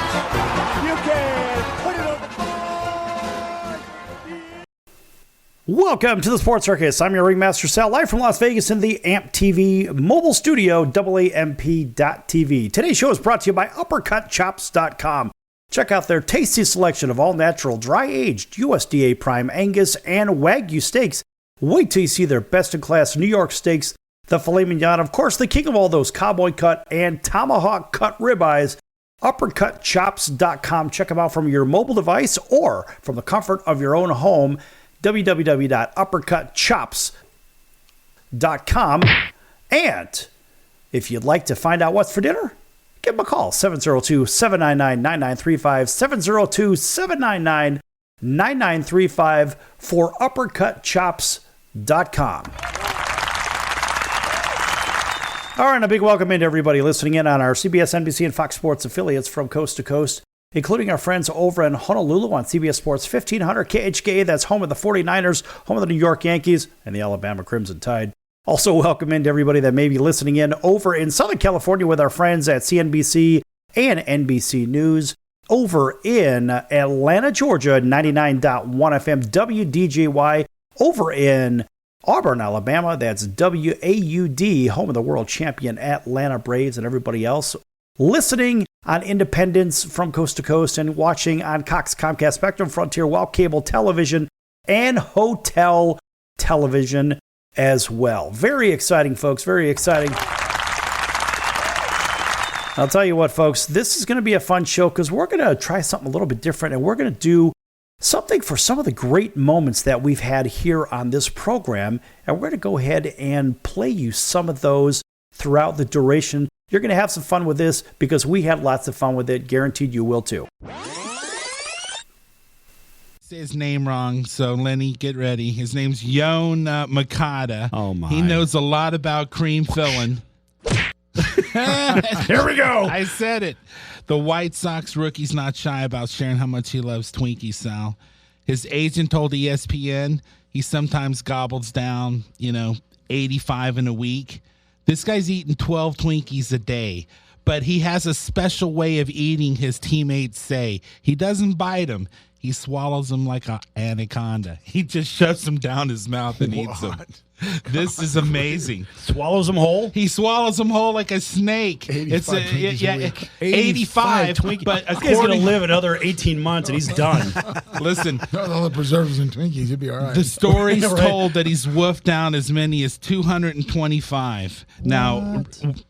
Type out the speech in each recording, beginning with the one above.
You can put it on the board. Welcome to the Sports Circus. I'm your Ringmaster Sal, live from Las Vegas in the AMP TV mobile studio, AAMP.TV. Today's show is brought to you by UppercutChops.com. Check out their tasty selection of all-natural, dry-aged USDA Prime Angus and Wagyu steaks. Wait till you see their best-in-class New York steaks, the filet mignon, of course, the king of all those cowboy cut and tomahawk cut ribeyes. UppercutChops.com. Check them out from your mobile device or from the comfort of your own home. www.uppercutchops.com. And if you'd like to find out what's for dinner, give them a call, 702-799-9935, 702-799-9935 for uppercutchops.com. All right, and a big welcome in to everybody listening in on our CBS, NBC, and Fox Sports affiliates from coast to coast, including our friends over in Honolulu on CBS Sports 1500 KHKA. That's home of the 49ers, home of the New York Yankees, and the Alabama Crimson Tide. Also, welcome in to everybody that may be listening in over in Southern California with our friends at CNBC and NBC News. Over in Atlanta, Georgia, 99.1 FM WDJY. Over in Auburn, Alabama, that's WAUD, home of the world champion Atlanta Braves, and everybody else listening on Independence from coast to coast and watching on Cox, Comcast, Spectrum, Frontier, Well Cable Television, and Hotel Television as well. Very exciting, folks. Very exciting. I'll tell you what, folks, this is going to be a fun show because we're going to try something a little bit different, and we're going to do something for some of the great moments that we've had here on this program, and we're going to go ahead and play you some of those throughout the duration. You're going to have some fun with this because we had lots of fun with it. Guaranteed you will too. Say his name wrong, so Lenny, get ready. His name's Yon Makata. Oh my! He knows a lot about cream filling. Here we go. I said it. The White Sox rookie's not shy about sharing how much he loves Twinkies, Sal. His agent told ESPN he sometimes gobbles down, 85 in a week. This guy's eating 12 Twinkies a day, but he has a special way of eating, his teammates say. He doesn't bite them. He swallows them like an anaconda. He just shoves them down his mouth and eats them. This is amazing. Swallows them whole? He swallows them whole like a snake. 85 Twinkies a week. 85 Twinkies. But This guy's going to live another 18 months and he's done. Listen, All the preservatives and Twinkies, you'd be all right. the story's Right. told that he's wolfed down as many as 225. Now,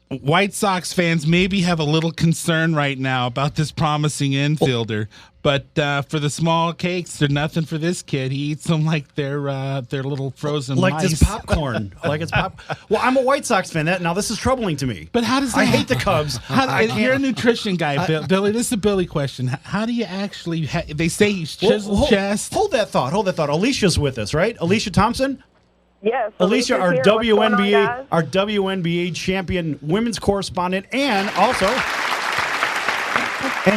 White Sox fans maybe have a little concern right now about this promising infielder, but for the small cakes, they're nothing for this kid. He eats them like they're little frozen Like mice. this popcorn. Like it's pop. Well, I'm a White Sox fan. Now this is troubling to me. But how does that I hate the Cubs. You're a nutrition guy, Billy. This is a Billy question. How do you actually? They say he's chiseled chest. Hold that thought. Alicia's with us, right? Alicia Thompson. Yes. Alicia, our here. What's going on, guys? WNBA champion women's correspondent, and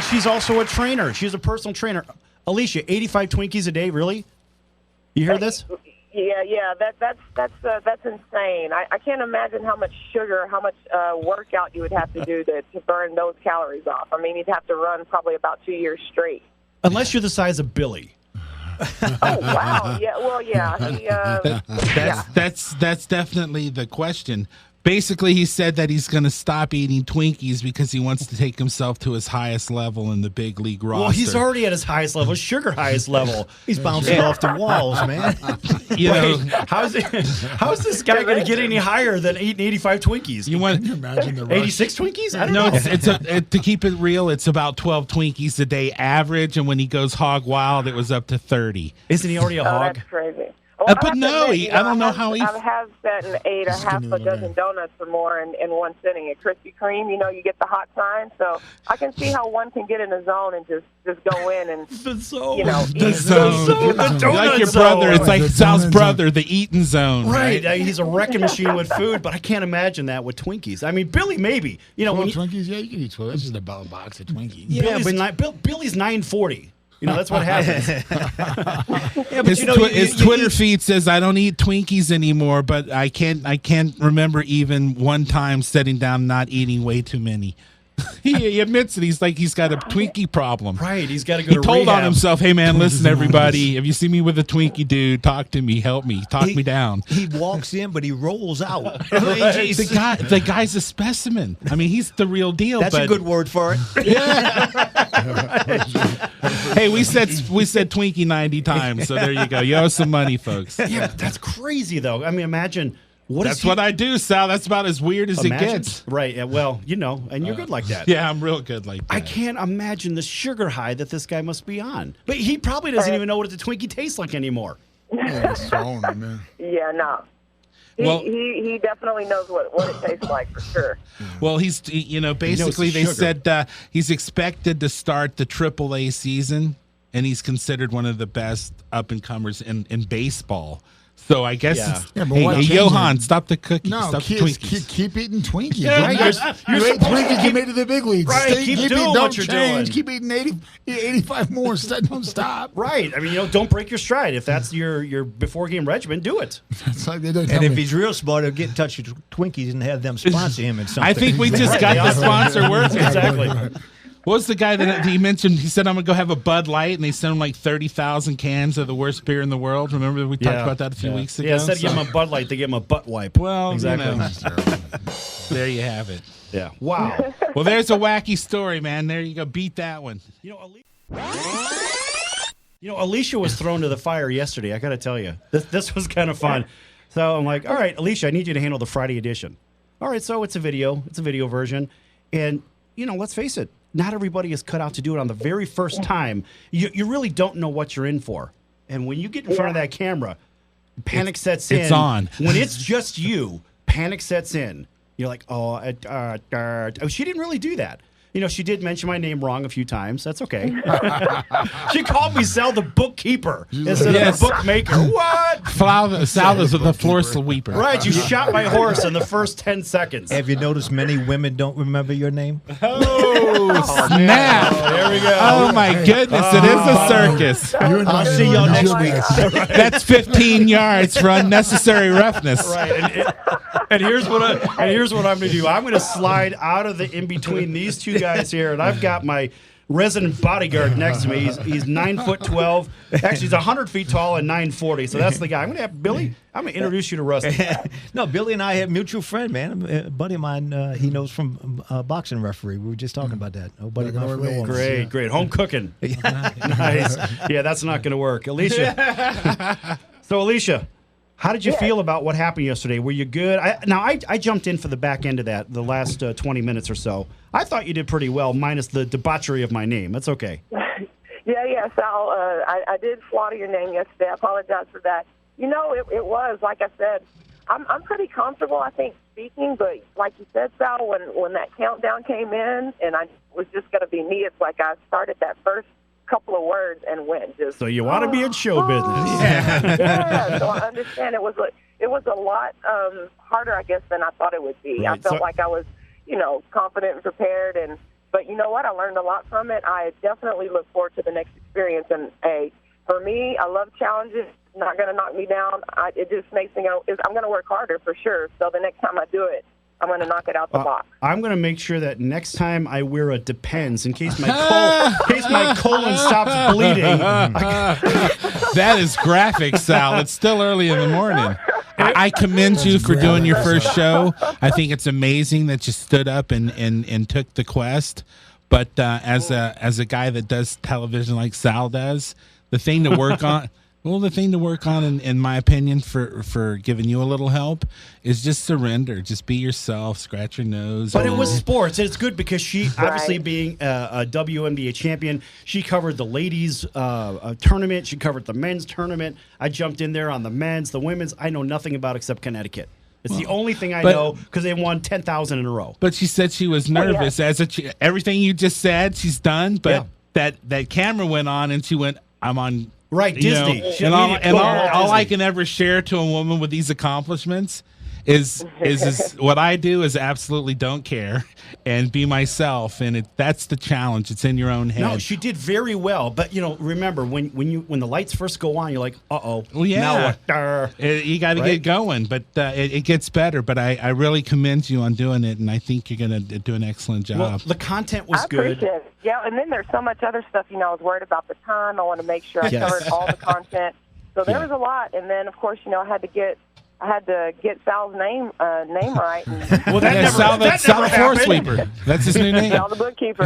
she's also a trainer. She's a personal trainer. Alicia, 85 Twinkies a day, really? You hear this? Yeah. That's insane. I can't imagine how much sugar, how much workout you would have to do to burn those calories off. I mean, you'd have to run probably about 2 years straight. Unless you're the size of Billy. Oh wow! Yeah, well, yeah. That's definitely the question. Basically, he said that he's going to stop eating Twinkies because he wants to take himself to his highest level in the big league roster. Well, he's already at his highest level, sugar highest level. He's bouncing off the walls, man. How's this guy going to get any higher than eating 85 Twinkies? You want Can you imagine the rush? 86 Twinkies? I don't No, know. to keep it real, it's about 12 Twinkies a day average, and when he goes hog wild, it was up to 30. Isn't he already a Oh, hog? that's crazy. Well, But no, I don't know how he. I have sat and ate a half a dozen donuts or more in one sitting at Krispy Kreme. You get the hot sign, so I can see how one can get in a zone and just go in and The zone. eat. The zone. The donut Like your zone. brother, it's like The Sal's donut brother, the eating zone. Right, he's a wrecking machine with food, but I can't imagine that with Twinkies. I mean, Billy, maybe. 12 When Twinkies? Yeah, you can eat 12. That's just a box of Twinkies. Billy's 940. That's what happens. His Twitter feed says, "I don't eat Twinkies anymore," but I can't remember even one time sitting down not eating way too many. He admits it. He's like he's got a Twinkie problem. Right. He's got to go He to told rehab. on himself, "Hey man, listen, everybody. If you see me with a Twinkie, dude, talk to me, help me, talk me down." He walks in, but he rolls out. The guy's a specimen. I mean, he's the real deal. That's but, a good word for it. Hey, we said Twinkie 90 times, so there you go. You owe some money, folks. Yeah, that's crazy, though. I mean, imagine. That's what I do, Sal. That's about as weird as it gets. Right. Yeah, well, and you're good like that. Yeah, I'm real good like that. I can't imagine the sugar high that this guy must be on. But he probably doesn't even know what the Twinkie tastes like anymore. Yeah, it's thrown, man. Yeah, no. He definitely knows what it tastes like for sure. Well, basically they said he's expected to start the AAA season, and he's considered one of the best up-and-comers in baseball. So I guess, hey, Johan, stop the cookies. No, stop the kids, Twinkies. keep eating Twinkies. Yeah, right? You ate Twinkies, you made it to the big leagues. Right, keep doing what you're doing. Keep eating 85 more. Don't stop. Right. I mean, don't break your stride. If that's your before-game regimen, do it. It's like they don't And if he's real smart, he'll get in touch with Twinkies and have them sponsor him in something. I think we just got the sponsor working. Exactly. What was the guy that he mentioned? He said, "I'm going to go have a Bud Light," and they sent him like 30,000 cans of the worst beer in the world. Remember we talked about that a few weeks ago? Yeah, instead of giving him a Bud Light, they give him a butt wipe. Well, exactly. There you have it. Yeah. Wow. Well, there's a wacky story, man. There you go. Beat that one. Alicia was thrown to the fire yesterday. I got to tell you, this was kind of fun. So I'm like, all right, Alicia, I need you to handle the Friday edition. All right, so it's a video version, and let's face it. Not everybody is cut out to do it on the very first time. You really don't know what you're in for. And when you get in front of that camera, panic sets in. It's on. When it's just you, panic sets in. You're like, she didn't really do that. She did mention my name wrong a few times. That's okay. She called me Sal the bookkeeper instead of the bookmaker. What? Sal is the floor sweeper. Right, you shot my horse in the first 10 seconds. Have you noticed many women don't remember your name? Oh, snap. There we go. Oh, my goodness. It is a circus. I'll see y'all next week. That's 15 yards for unnecessary roughness. Right, and here's what I'm going to do. I'm going to slide out of the in between these two guys here, and I've got my resident bodyguard next to me. He's 9'12". Actually, he's 100 feet tall and 940. So that's the guy. I'm going to have Billy. I'm going to introduce you to Rusty. No, Billy and I have a mutual friend, man. A buddy of mine. He knows from boxing referee. We were just talking about that. Oh, buddy of mine from New Orleans. Great. Home cooking. Nice. Yeah, that's not going to work, Alicia. So, Alicia. How did you feel about what happened yesterday? Were you good? I jumped in for the back end of that, the last 20 minutes or so. I thought you did pretty well, minus the debauchery of my name. That's okay. Yeah, Sal, I did slaughter your name yesterday. I apologize for that. It was, like I said, I'm pretty comfortable, I think, speaking, but like you said, Sal, when that countdown came in and I was just going to be me, it's like I started that first couple of words and went just. So you want to be in show business? Yeah. So I understand it was a lot harder, I guess, than I thought it would be. Right. I felt like I was, confident and prepared, but you know what? I learned a lot from it. I definitely look forward to the next experience. And for me, I love challenges. It's not going to knock me down. It just makes me go. I'm going to work harder for sure. So the next time I do it, I'm going to knock it out the box. I'm going to make sure that next time I wear a Depends in case my colon stops bleeding. That is graphic, Sal. It's still early in the morning. I commend you for doing your first show. I think it's amazing that you stood up and took the quest. But as a guy that does television like Sal does, the thing to work on. Well, the thing to work on, in my opinion, for giving you a little help, is just surrender. Just be yourself. Scratch your nose. But it was sports, and it's good because she, obviously being a WNBA champion, she covered the ladies' tournament. She covered the men's tournament. I jumped in there on the men's, the women's. I know nothing about except Connecticut. It's the only thing I know because they won 10,000 in a row. But she said she was nervous. Everything you just said, she's done. But that camera went on, and she went, "I'm on." Right, Disney. And all I can ever share to a woman with these accomplishments is what I do is absolutely don't care and be myself, and that's the challenge. It's in your own head. No, she did very well, but remember when the lights first go on, you're like, uh-oh. Well, yeah. Now what? You got to get going, but it gets better. But I really commend you on doing it, and I think you're going to do an excellent job. Well, the content was I good. appreciate it. Yeah, and then there's so much other stuff. I was worried about the time. I want to make sure I covered all the content. So there was a lot, and then of course, I had to get Sal's name right. Well, Sal the floor sweeper. That's his new name. Sal the bookkeeper.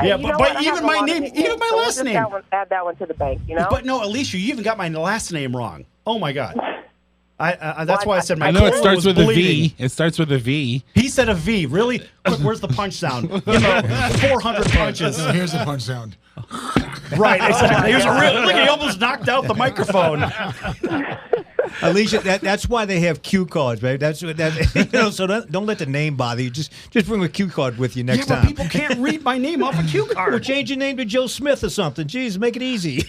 Yeah, but even my name, even my last name. Add that one to the bank, But no, Alicia, you even got my last name wrong. Oh my God. That's why I said my. I know it colon starts was with bleeding. a V. It starts with a V. He said a V. Really? Quick, where's the punch sound? 400 punches. Here's the punch sound. Right, exactly. Look, he almost knocked out the microphone. Alicia, that's why they have cue cards, right? That's so don't let the name bother you. Just bring a cue card with you next time. But people can't read my name off a cue card. Or change your name to Joe Smith or something. Jeez, make it easy.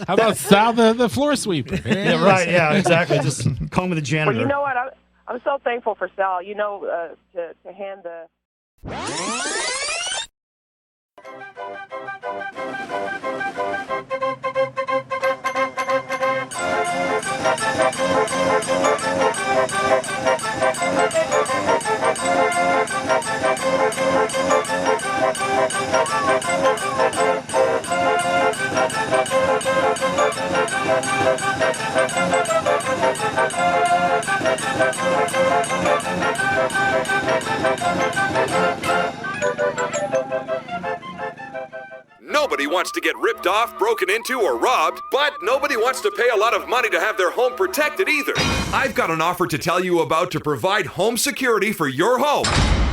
How about Sal the floor sweeper? Yeah, right. Yeah, exactly. Just call me the janitor. Well, you know what? I'm so thankful for Sal. To hand the. Nobody wants to get ripped off, broken into, or robbed, but nobody wants to pay a lot of money to have their home protected either. I've got an offer to tell you about to provide home security for your home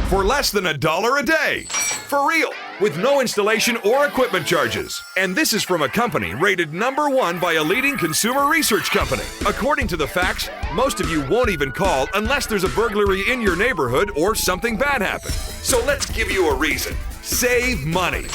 for less than $1 a day. For real, with no installation or equipment charges. And this is from a company rated #1 by a leading consumer research company. According to the facts, most of you won't even call unless there's a burglary in your neighborhood or something bad happened. So let's give you a reason. Save money.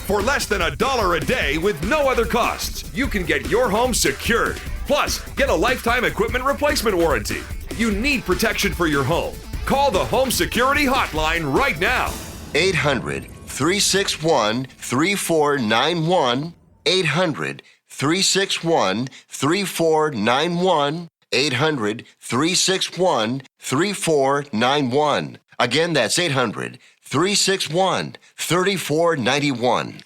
For less than $1 a day with no other costs, you can get your home secured. Plus, get a lifetime equipment replacement warranty. You need protection for your home. Call the Home Security Hotline right now. 800-361-3491. 800-361-3491. 800-361-3491. Again, that's 800-361-3491.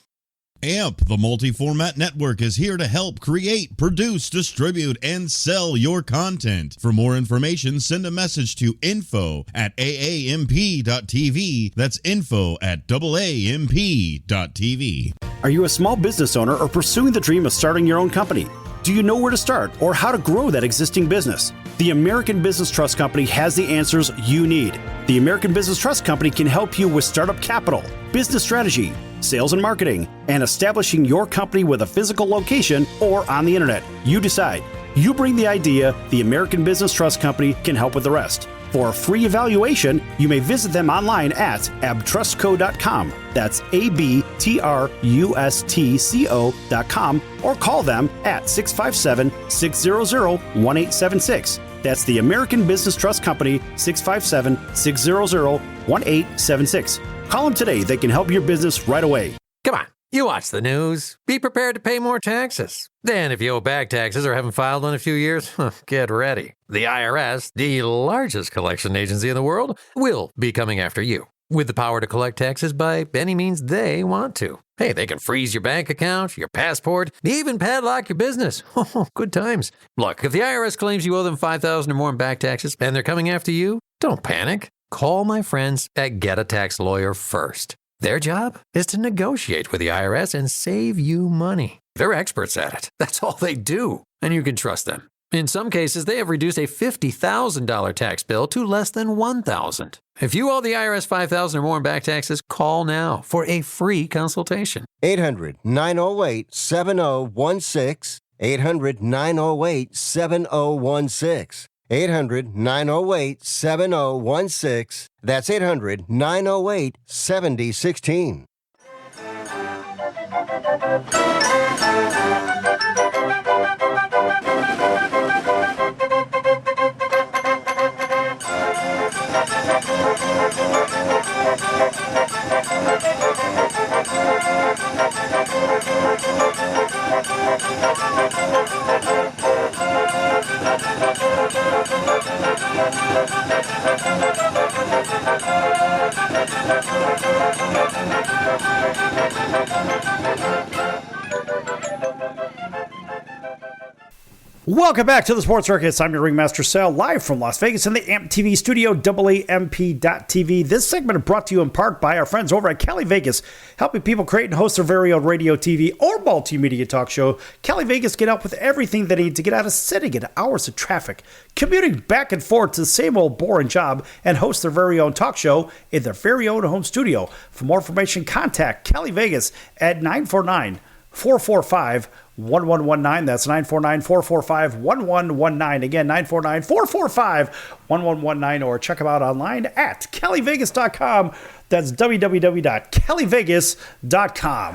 AMP, the multi-format network, is here to help create, produce, distribute, and sell your content. For more information, send a message to info@aamp.tv. That's info@aamp.tv. Are you a small business owner or pursuing the dream of starting your own company? Do you know where to start or how to grow that existing business? The American Business Trust Company has the answers you need. The American Business Trust Company can help you with startup capital, business strategy, sales and marketing, and establishing your company with a physical location or on the internet. You decide. You bring the idea, the American Business Trust Company can help with the rest. For a free evaluation, you may visit them online at abtrustco.com. That's abtrustco.com, or call them at 657-600-1876. That's the American Business Trust Company, 657-600-1876. Call them today. They can help your business right away. Come on, you watch the news. Be prepared to pay more taxes. Then if you owe back taxes or haven't filed in a few years, get ready. The IRS, the largest collection agency in the world, will be coming after you with the power to collect taxes by any means they want to. Hey, they can freeze your bank account, your passport, even padlock your business. Oh, good times. Look, if the IRS claims you owe them $5,000 or more in back taxes and they're coming after you, don't panic. Call my friends at Get a Tax Lawyer first. Their job is to negotiate with the IRS and save you money. They're experts at it. That's all they do. And you can trust them. In some cases, they have reduced a $50,000 tax bill to less than $1,000. If you owe the IRS $5,000 or more in back taxes, call now for a free consultation. 800-908-7016. 800-908-7016. 800-908-7016. That's 800-908-7016. Welcome back to the Sports Circus. I'm your Ringmaster Sal, live from Las Vegas in the AMP TV studio, AAMP.TV. This segment is brought to you in part by our friends over at Cali Vegas, helping people create and host their very own radio, TV, or multimedia talk show. Cali Vegas can help with everything they need to get out of sitting in hours of traffic, commuting back and forth to the same old boring job, and host their very own talk show in their very own home studio. For more information, contact Cali Vegas at 949-445-1119. That's 949-445-1119. Again, 949-445-1119, or check them out online at CaliVegas.com. That's www.CaliVegas.com.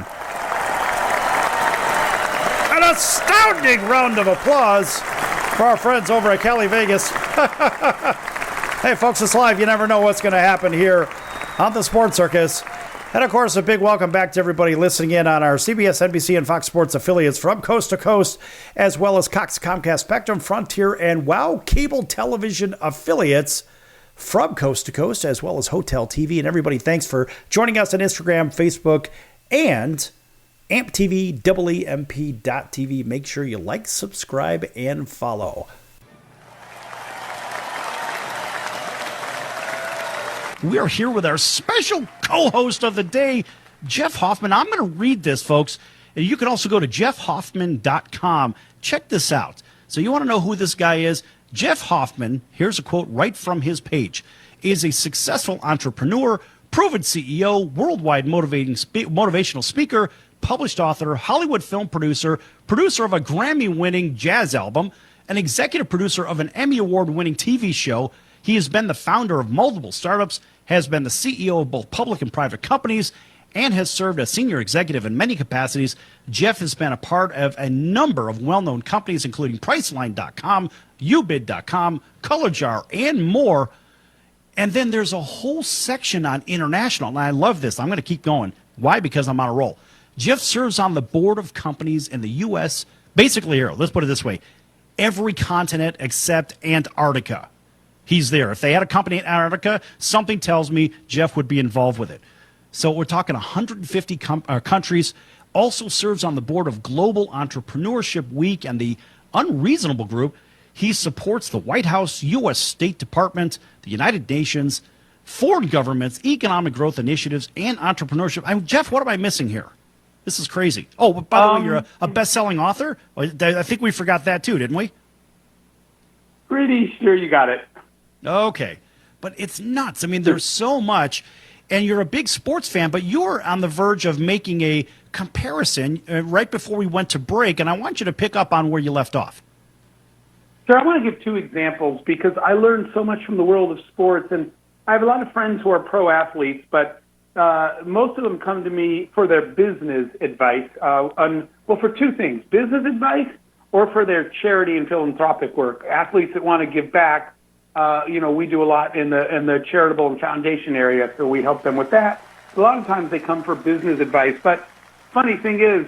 An astounding round of applause for our friends over at Cali Vegas. Hey, folks, it's live. You never know what's going to happen here on the Sports Circus. And, of course, a big welcome back to everybody listening in on our CBS, NBC, and Fox Sports affiliates from coast to coast, as well as Cox, Comcast, Spectrum, Frontier, and WOW cable television affiliates from coast to coast, as well as Hotel TV. And everybody, thanks for joining us on Instagram, Facebook, and AMP TV, AAMP.TV. Make sure you like, subscribe, and follow. We are here with our special co-host of the day, Jeff Hoffman. I'm going to read this, folks. And you can also go to jeffhoffman.com. Check this out. So you want to know who this guy is? Jeff Hoffman, here's a quote right from his page, is a successful entrepreneur, proven CEO, worldwide motivational speaker, published author, Hollywood film producer, producer of a Grammy-winning jazz album, an executive producer of an Emmy Award-winning TV show. He has been the founder of multiple startups, has been the CEO of both public and private companies, and has served as senior executive in many capacities. Jeff has been a part of a number of well-known companies, including Priceline.com, Ubid.com, Color Jar, and more. And then there's a whole section on international, and I love this. I'm going to keep going. Why? Because I'm on a roll. Jeff serves on the board of companies in the U.S., basically here, let's put it this way, every continent except Antarctica. He's there. If they had a company in Antarctica, something tells me Jeff would be involved with it. So we're talking 150 countries. Also serves on the board of Global Entrepreneurship Week and the Unreasonable Group. He supports the White House, U.S. State Department, the United Nations, foreign governments, economic growth initiatives, and entrepreneurship. Jeff, what am I missing here? This is crazy. Oh, by the way, you're a best-selling author? I think we forgot that too, didn't we? Pretty sure you got it. Okay. But it's nuts. I mean, there's so much, and you're a big sports fan, but you're on the verge of making a comparison right before we went to break, and I want you to pick up on where you left off. Sure, I want to give two examples because I learned so much from the world of sports, and I have a lot of friends who are pro athletes, but most of them come to me for their business advice, for two things, business advice or for their charity and philanthropic work. Athletes that want to give back, we do a lot in the charitable and foundation area, so we help them with that. A lot of times they come for business advice, but funny thing is,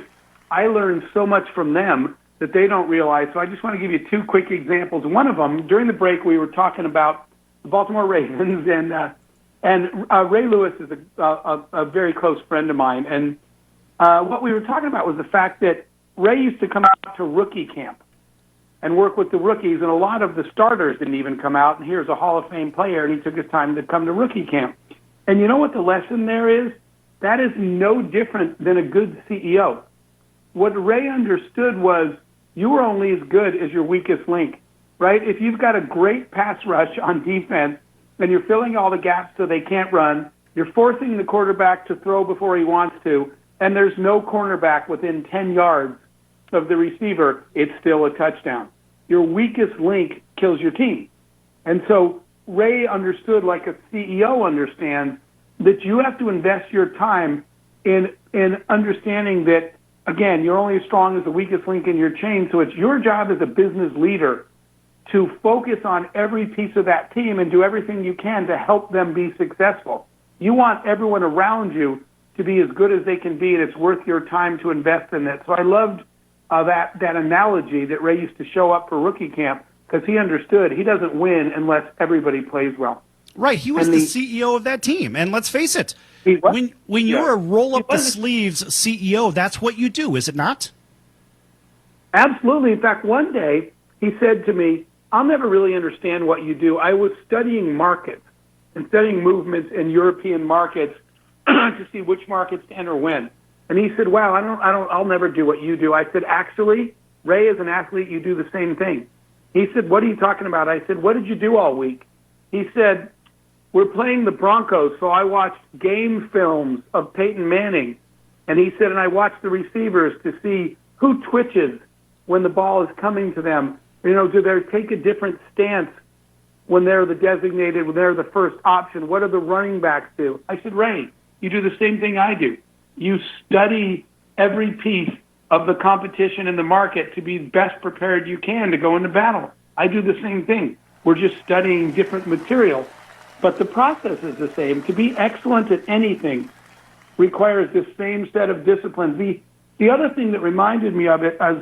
I learned so much from them that they don't realize, so I just want to give you two quick examples. One of them, during the break, we were talking about the Baltimore Ravens, and Ray Lewis is a very close friend of mine, and what we were talking about was the fact that Ray used to come out to rookie camp and work with the rookies, and a lot of the starters didn't even come out, and here's a Hall of Fame player, and he took his time to come to rookie camp. And you know what the lesson there is? That is no different than a good CEO. What Ray understood was you are only as good as your weakest link, right? If you've got a great pass rush on defense and you're filling all the gaps so they can't run, you're forcing the quarterback to throw before he wants to, and there's no cornerback within 10 yards of the receiver, it's still a touchdown. Your weakest link kills your team. And so Ray understood, like a CEO understands, that you have to invest your time in understanding that, again, you're only as strong as the weakest link in your chain, so it's your job as a business leader to focus on every piece of that team and do everything you can to help them be successful. You want everyone around you to be as good as they can be, and it's worth your time to invest in it. So I loved that analogy that Ray used to show up for rookie camp, because he understood he doesn't win unless everybody plays well. Right, he was the CEO of that team, and let's face it, when you're a roll-up-the-sleeves CEO, that's what you do, is it not? Absolutely. In fact, one day he said to me, I'll never really understand what you do. I was studying markets and studying movements in European markets to see which markets to enter when. And he said, wow, I'll never do what you do. I said, actually, Ray, as an athlete, you do the same thing. He said, what are you talking about? I said, what did you do all week? He said, we're playing the Broncos, so I watched game films of Peyton Manning. And he said, and I watched the receivers to see who twitches when the ball is coming to them. You know, do they take a different stance when they're the designated, when they're the first option? What do the running backs do? I said, Ray, you do the same thing I do. You study every piece of the competition in the market to be best prepared you can to go into battle. I do the same thing. We're just studying different material. But the process is the same. To be excellent at anything requires the same set of disciplines. The other thing that reminded me of it, as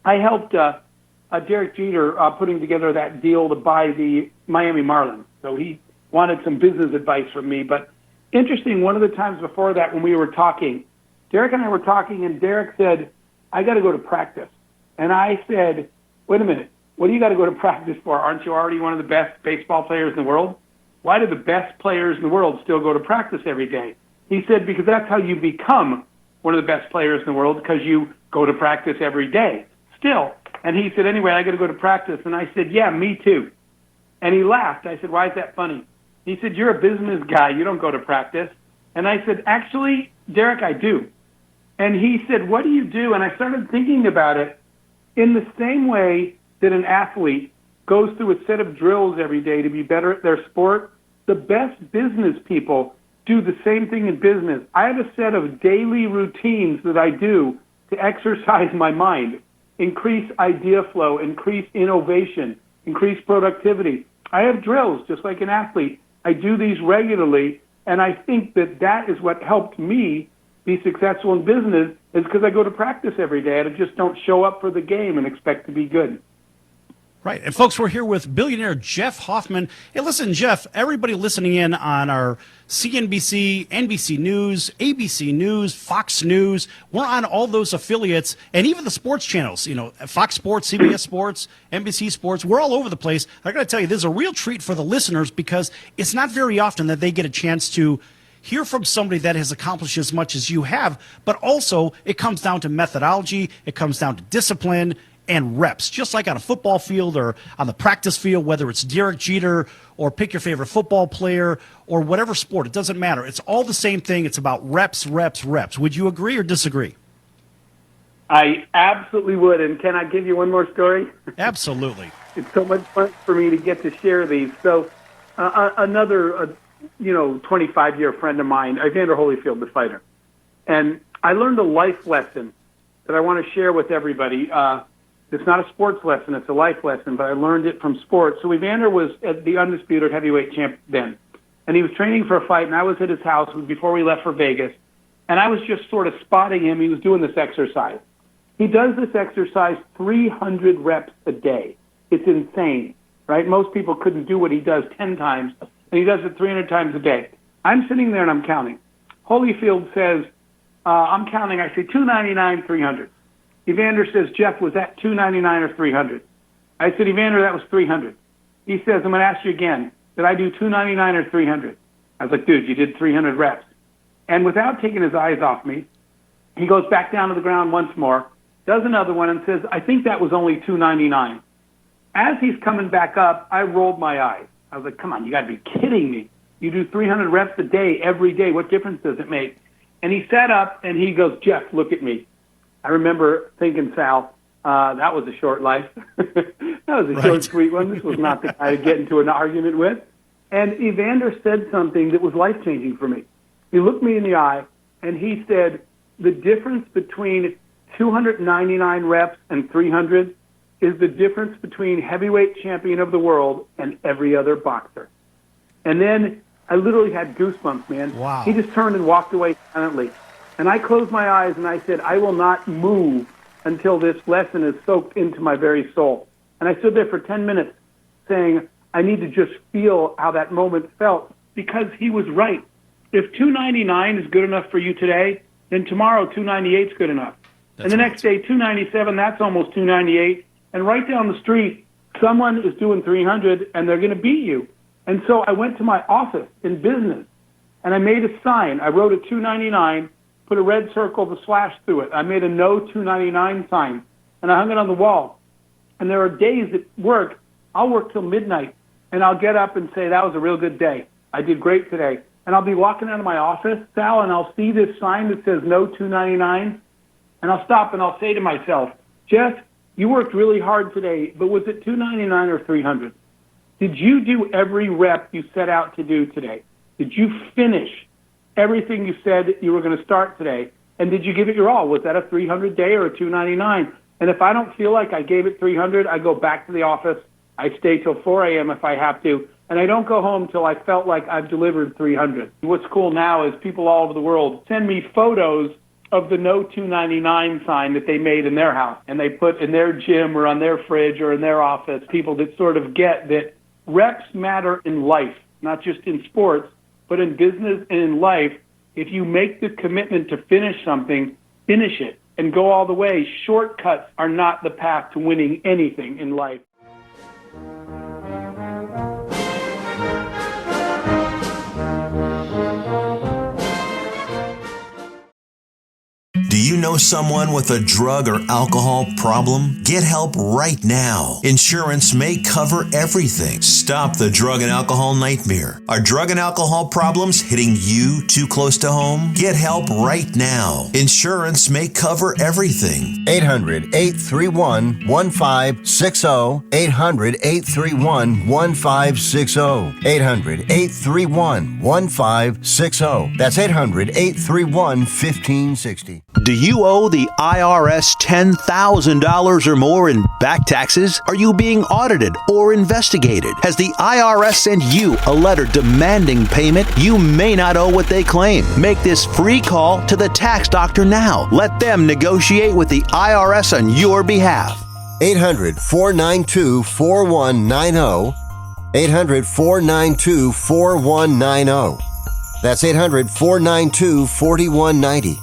I helped Derek Jeter putting together that deal to buy the Miami Marlins. So he wanted some business advice from me. But interesting, one of the times before that when we were talking, Derek and I were talking, and Derek said, I got to go to practice. And I said, wait a minute, what do you got to go to practice for? Aren't you already one of the best baseball players in the world? Why do the best players in the world still go to practice every day? He said, because that's how you become one of the best players in the world, because you go to practice every day still. And he said, anyway, I got to go to practice. And I said, yeah, me too. And he laughed. I said, why is that funny? He said, you're a business guy. You don't go to practice. And I said, actually, Derek, I do. And he said, what do you do? And I started thinking about it in the same way that an athlete goes through a set of drills every day to be better at their sport. The best business people do the same thing in business. I have a set of daily routines that I do to exercise my mind, increase idea flow, increase innovation, increase productivity. I have drills just like an athlete. I do these regularly, and I think that that is what helped me be successful in business, is because I go to practice every day. I just don't show up for the game and expect to be good. Right. And folks, we're here with billionaire Jeff Hoffman. Hey, listen, Jeff, everybody listening in on our CNBC, NBC News, ABC News, Fox News, we're on all those affiliates and even the sports channels, you know, Fox Sports, CBS Sports, NBC Sports, we're all over the place. I got to tell you, this is a real treat for the listeners because it's not very often that they get a chance to hear from somebody that has accomplished as much as you have, but also it comes down to methodology, it comes down to discipline, and reps, just like on a football field or on the practice field, whether it's Derek Jeter or pick your favorite football player or whatever sport, it doesn't matter. It's all the same thing. It's about reps, reps, reps. Would you agree or disagree? I absolutely would. And can I give you one more story? Absolutely. It's so much fun for me to get to share these. So another, 25-year friend of mine, Evander Holyfield, the fighter. And I learned a life lesson that I want to share with everybody. It's not a sports lesson, it's a life lesson, but I learned it from sports. So Evander was at the undisputed heavyweight champ then, and he was training for a fight, and I was at his house before we left for Vegas, and I was just sort of spotting him. He was doing this exercise. He does this exercise 300 reps a day. It's insane, right? Most people couldn't do what he does 10 times, and he does it 300 times a day. I'm sitting there, and I'm counting. Holyfield says, I'm counting, I say 299, 300. Evander says, Jeff, was that 299 or 300? I said, Evander, that was 300. He says, I'm going to ask you again, did I do 299 or 300? I was like, dude, you did 300 reps. And without taking his eyes off me, he goes back down to the ground once more, does another one, and says, I think that was only 299. As he's coming back up, I rolled my eyes. I was like, come on, you got to be kidding me. You do 300 reps a day, every day. What difference does it make? And he sat up, and he goes, Jeff, look at me. I remember thinking, Sal, that was a short life. That was a short, sweet one. This was not the guy to get into an argument with. And Evander said something that was life-changing for me. He looked me in the eye, and he said, the difference between 299 reps and 300 is the difference between heavyweight champion of the world and every other boxer. And then I literally had goosebumps, man. Wow. He just turned and walked away silently. And I closed my eyes and I said, I will not move until this lesson is soaked into my very soul. And I stood there for 10 minutes saying, I need to just feel how that moment felt, because he was right. If 299 is good enough for you today, then tomorrow 298 is good enough. And the next day 297, that's almost 298. And right down the street, someone is doing 300 and they're going to beat you. And so I went to my office in business and I made a sign. I wrote a 299, put a red circle with a slash through it. I made a no 299 sign and I hung it on the wall. And there are days at work, I'll work till midnight and I'll get up and say, that was a real good day. I did great today. And I'll be walking out of my office, Sal, and I'll see this sign that says no 299. And I'll stop and I'll say to myself, Jeff, you worked really hard today, but was it 299 or 300? Did you do every rep you set out to do today? Did you finish everything you said you were going to start today? And did you give it your all? Was that a 300 day or a 299? And if I don't feel like I gave it 300, I go back to the office. I stay till 4 a.m. if I have to. And I don't go home till I felt like I've delivered 300. What's cool now is people all over the world send me photos of the no 299 sign that they made in their house. And they put in their gym or on their fridge or in their office. People that sort of get that reps matter in life, not just in sports, but in business and in life. If you make the commitment to finish something, finish it and go all the way. Shortcuts are not the path to winning anything in life. Do you know someone with a drug or alcohol problem? Get help right now. Insurance may cover everything. Stop the drug and alcohol nightmare. Are drug and alcohol problems hitting you too close to home? Get help right now. Insurance may cover everything. 800-831-1560. 800-831-1560. 800-831-1560. That's 800-831-1560. Do you owe the IRS $10,000 or more in back taxes? Are you being audited or investigated? Has the IRS sent you a letter demanding payment? You may not owe what they claim. Make this free call to the tax doctor now. Let them negotiate with the IRS on your behalf. 800-492-4190. 800-492-4190. That's 800-492-4190.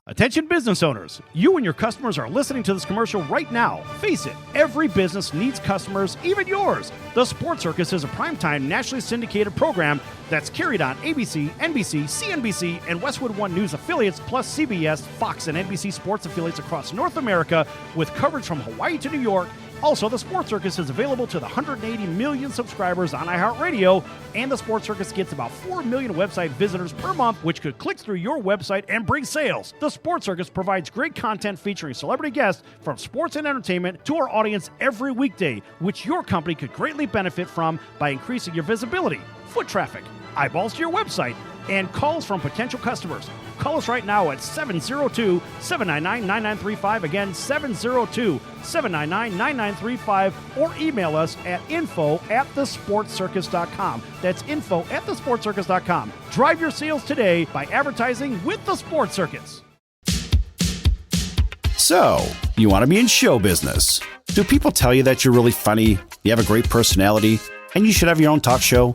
Attention business owners, you and your customers are listening to this commercial right now. Face it, every business needs customers, even yours. The Sports Circus is a primetime nationally syndicated program that's carried on ABC, NBC, CNBC, and Westwood One News affiliates, plus CBS, Fox, and NBC sports affiliates across North America with coverage from Hawaii to New York. Also, the Sports Circus is available to the 180 million subscribers on iHeartRadio, and the Sports Circus gets about 4 million website visitors per month, which could click through your website and bring sales. The Sports Circus provides great content featuring celebrity guests from sports and entertainment to our audience every weekday, which your company could greatly benefit from by increasing your visibility, foot traffic, eyeballs to your website, and calls from potential customers. Call us right now at 702-799-9935. Again, 702-799-9935. Or email us at info@thesportscircus.com. That's info@thesportscircus.com. Drive your sales today by advertising with the Sports Circus. So, you want to be in show business. Do people tell you that you're really funny, you have a great personality, and you should have your own talk show?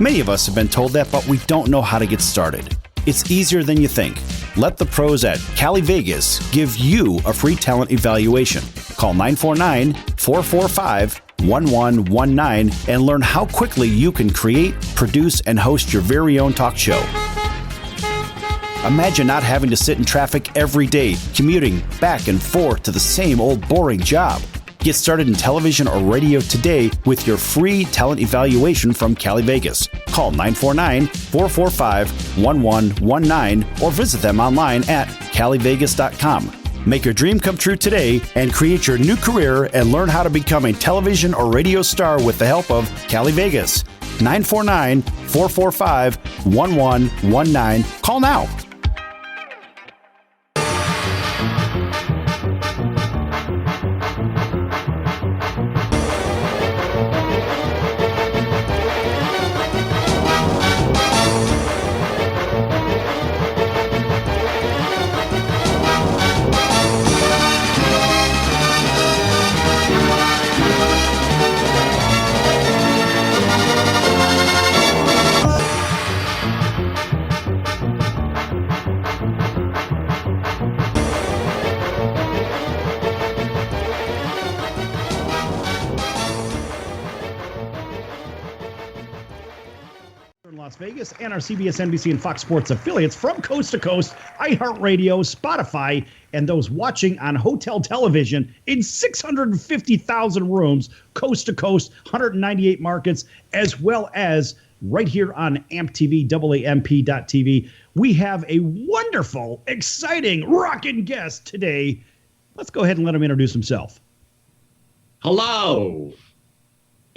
Many of us have been told that, but we don't know how to get started. It's easier than you think. Let the pros at Cali Vegas give you a free talent evaluation. Call 949-445-1119 and learn how quickly you can create, produce, and host your very own talk show. Imagine not having to sit in traffic every day, commuting back and forth to the same old boring job. Get started in television or radio today with your free talent evaluation from Cali Vegas. Call 949-445-1119 or visit them online at calivegas.com. Make your dream come true today and create your new career and learn how to become a television or radio star with the help of Cali Vegas. 949-445-1119. Call now. Vegas and our CBS, NBC, and Fox Sports affiliates from coast to coast, iHeartRadio, Spotify, and those watching on hotel television in 650,000 rooms, coast to coast, 198 markets, as well as right here on AMP TV, AAMP.TV. We have a wonderful, exciting, rockin' guest today. Let's go ahead and let him introduce himself. Hello.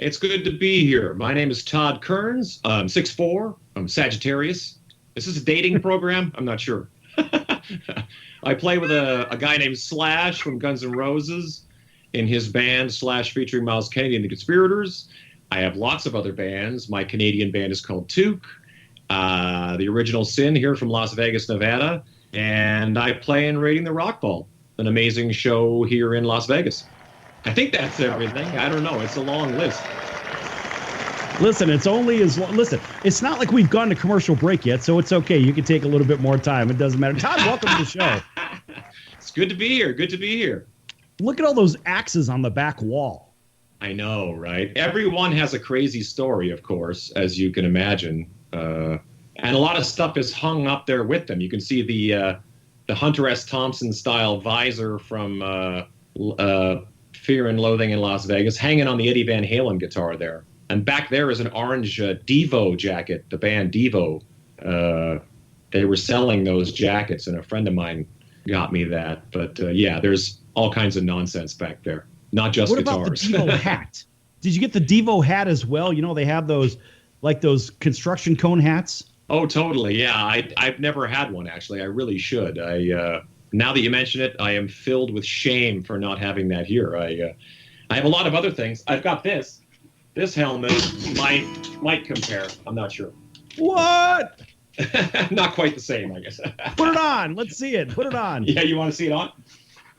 It's good to be here. My name is Todd Kearns. I'm 6'4". I'm Sagittarius. Is this a dating program? I'm not sure. I play with a guy named Slash from Guns N' Roses in his band Slash featuring Miles Kennedy and the Conspirators. I have lots of other bands. My Canadian band is called Toque. The Original Sin here from Las Vegas, Nevada. And I play in Raiding the Rock Ball, an amazing show here in Las Vegas. I think that's everything. I don't know. It's a long list. Listen, it's only as listen. It's not like we've gone to commercial break yet, so it's okay. You can take a little bit more time. It doesn't matter. Todd, welcome to the show. It's good to be here. Good to be here. Look at all those axes on the back wall. I know, right? Everyone has a crazy story, of course, as you can imagine, and a lot of stuff is hung up there with them. You can see the Hunter S. Thompson style visor from Fear and Loathing in Las Vegas, hanging on the Eddie Van Halen guitar there. And back there is an orange Devo jacket, the band Devo. They were selling those jackets, and a friend of mine got me that. But yeah, there's all kinds of nonsense back there, not just what guitars. What about the Devo hat? Did you get the Devo hat as well? You know, they have those, like those construction cone hats. Oh, totally. Yeah, I've never had one, actually. I really should. Now that you mention it, I am filled with shame for not having that here. I have a lot of other things. I've got this. This helmet might compare. I'm not sure. What? Not quite the same, I guess. Put it on. Let's see it. Put it on. Yeah, you want to see it on?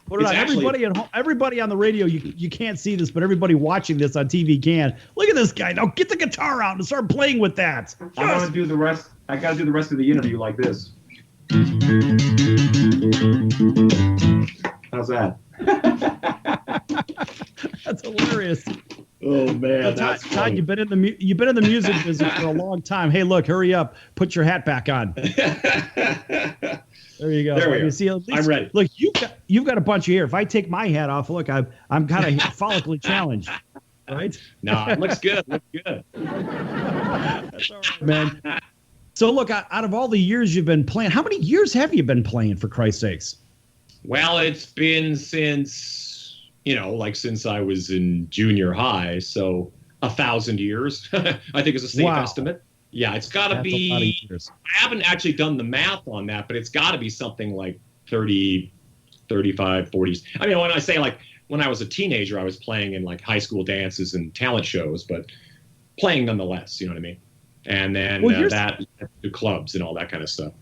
Put it on. Everybody at home, everybody on the radio, you can't see this, but everybody watching this on TV can. Look at this guy. Now get the guitar out and start playing with that. I got to do the rest. I got to do the rest of the interview like this. How's that? That's hilarious. Oh man, that's Todd, you've been in the music business for a long time. Hey, look, hurry up, put your hat back on. There you go. There we go. You see, at least, I'm ready. Look, you've got a bunch of hair. If I take my hat off, look, I'm kind of follically challenged, right? No, it looks good. Looks good. That's all right, man. So look, out of all the years you've been playing, how many years have you been playing, for Christ's sakes? Well, it's been since, since I was in junior high, so 1,000 years, I think is a safe estimate. Yeah, it's got to be, I haven't actually done the math on that, but it's got to be something like 30, 35, 40s. I mean, when I say when I was a teenager, I was playing in high school dances and talent shows, but playing nonetheless, you know what I mean? And then the clubs and all that kind of stuff.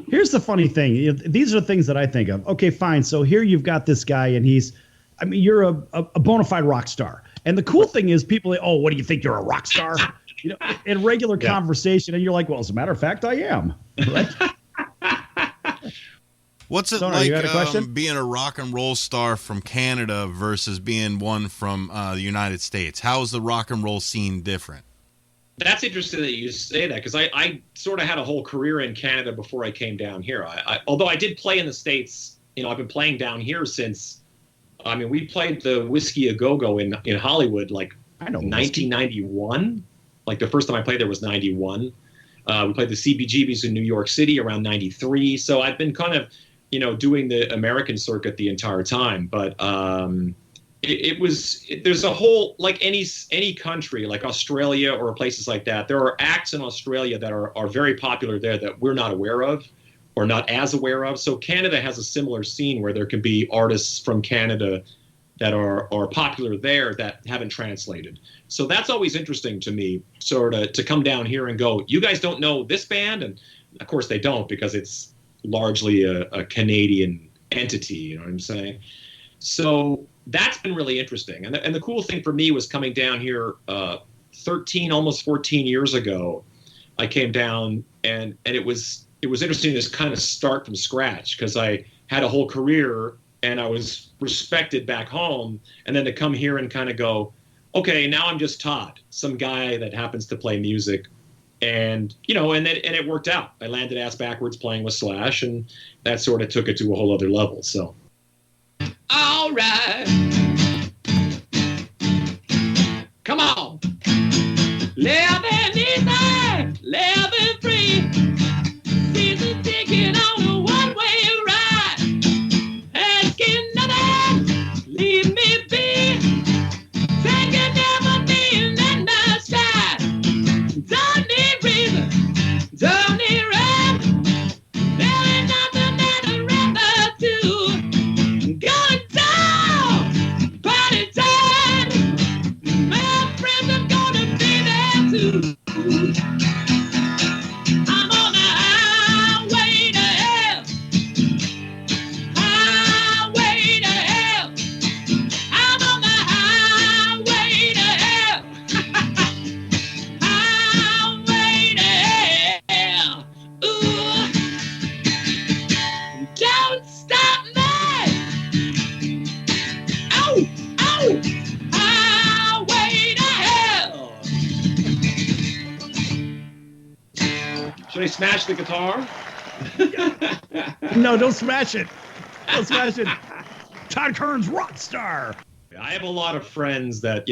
Here's the funny thing. These are things that I think of. Okay, fine. So here you've got this guy, and you're a bona fide rock star. And the cool thing is people say, oh, what do you think? You're a rock star? In regular conversation, and you're like, well, as a matter of fact, I am. Right? What's it Sonar, like being a rock and roll star from Canada versus being one from the United States? How is the rock and roll scene different? That's interesting that you say that, because I sort of had a whole career in Canada before I came down here. Although I did play in the States, I've been playing down here since, we played the Whiskey A Go-Go in Hollywood, 1991. The first time I played there was 91. We played the CBGBs in New York City around 93. So I've been kind of, doing the American circuit the entire time. But there's a whole, like any country, like Australia or places like that, there are acts in Australia that are very popular there that we're not aware of or not as aware of. So Canada has a similar scene where there can be artists from Canada that are popular there that haven't translated. So that's always interesting to me, sort of to come down here and go, you guys don't know this band? And of course they don't, because it's largely a Canadian entity, you know what I'm saying? So that's been really interesting. And the cool thing for me was coming down here 13, almost 14 years ago. I came down and it was interesting to just kind of start from scratch, because I had a whole career and I was respected back home, and then to come here and kind of go, okay, now I'm just Todd, some guy that happens to play music And, and it worked out. I landed ass backwards playing with Slash, and that sort of took it to a whole other level. So. All right. Come on. Living easy, living free. Season ticket on a one-way ride. Asking nothing, leave me be. Taking never being in the sky. Don't need reason, don't need rhyme. There ain't nothing that I'd rather do. Going down, party time. My friends are gonna be there too. I'm on the highway to hell. Highway to hell. I'm on the highway to hell. Highway to hell. Ooh. Don't stop me. Ow, ow. Highway to hell. Should I smash the guitar? No, don't smash it. Don't smash it. Todd Kern's rock star. I have a lot of friends that,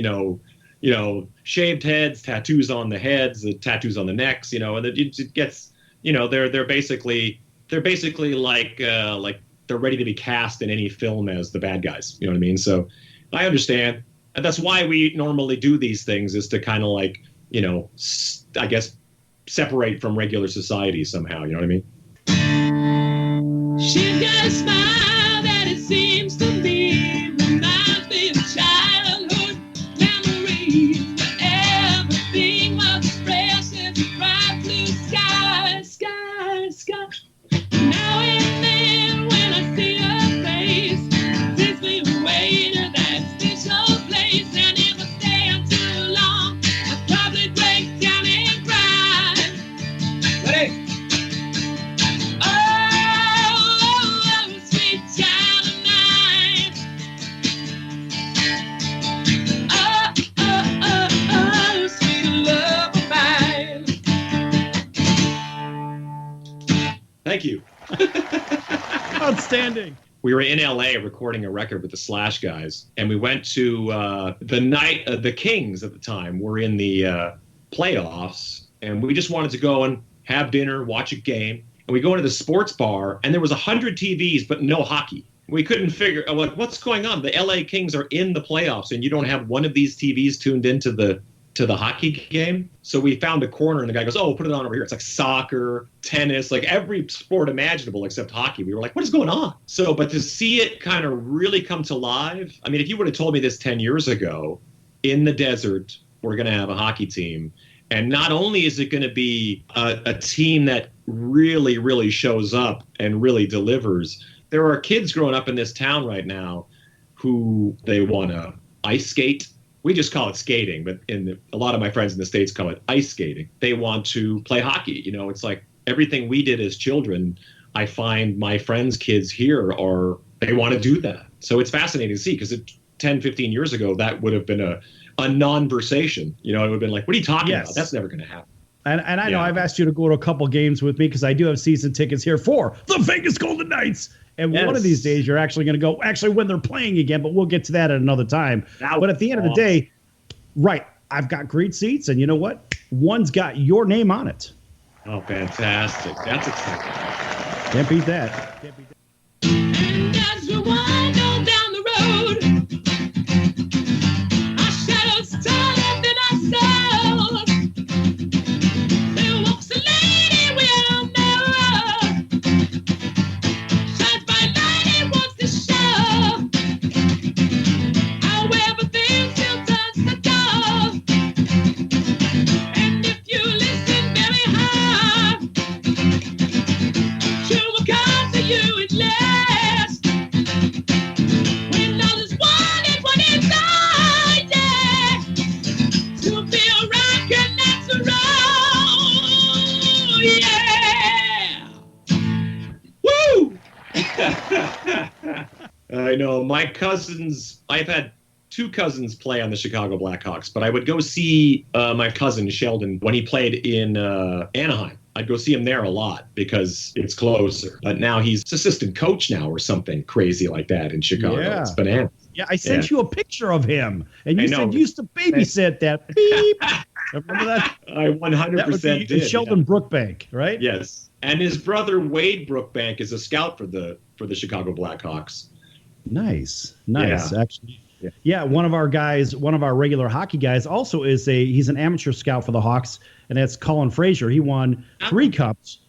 shaved heads, tattoos on the heads, tattoos on the necks, and it gets, they're basically like they're ready to be cast in any film as the bad guys. You know what I mean? So I understand. And that's why we normally do these things, is to kind of I guess, separate from regular society somehow. You know what I mean? She's got a smile that it seems to me reminds me of childhood memories. Everything was fresh as a bright blue sky, sky, sky. Now and then when I see her face, takes me away to that special place. And if I stay too long, I'd probably break down and cry. Ready? Oh, sweet child of mine. Oh, sweet love of mine. Thank you. Outstanding. We were in LA recording a record with the Slash guys, and we went to the night. The Kings at the time were in the playoffs, and we just wanted to go and have dinner, watch a game. And we go into the sports bar, and there was 100 TVs, but no hockey. We couldn't figure, what's going on? The LA Kings are in the playoffs, and you don't have one of these TVs tuned into the hockey game. So we found a corner, and the guy goes, "Oh, put it on over here." It's like soccer, tennis, like every sport imaginable except hockey. We were like, what is going on? So, but to see it kind of really come to life, I mean, if you would have told me this 10 years ago, in the desert, we're going to have a hockey team. And not only is it going to be a team that really, really shows up and really delivers, there are kids growing up in this town right now who they want to ice skate. We just call it skating, but a lot of my friends in the States call it ice skating. They want to play hockey. It's like everything we did as children, I find my friends' kids here they want to do that. So it's fascinating to see, because 10, 15 years ago, that would have been a non-versation. It would have been like, what are you talking about? That's never going to happen. And I know I've asked you to go to a couple games with me, because I do have season tickets here for the Vegas Golden Knights. And one of these days, you're actually going to go, when they're playing again, but we'll get to that at another time. But at the end of the day, right, I've got great seats, and you know what? One's got your name on it. Oh, fantastic. That's exciting. Can't beat that. And as we wind on down the road, our shadows taller than ourselves. There walks a lady we all know. Shines by light and wants to show how everything still turns the door. And if you listen very hard, she will come to you at last. When all is wanted, what is all, yeah. To feel right and natural, yeah. Woo! I know, my cousins, I've had two cousins play on the Chicago Blackhawks, but I would go see my cousin Sheldon when he played in Anaheim. I'd go see him there a lot because it's closer. But now he's assistant coach now or something crazy like that in Chicago. Yeah. It's bananas. Yeah, I sent you a picture of him, and you I know. said you used to babysit that. Beep. Remember that? I 100% did. Sheldon Brookbank, right? Yes, and his brother Wade Brookbank is a scout for the Chicago Blackhawks. Nice. Yeah. Actually. Yeah, one of our regular hockey guys, also he's an amateur scout for the Hawks, and that's Colin Frazier. He won 3 cups,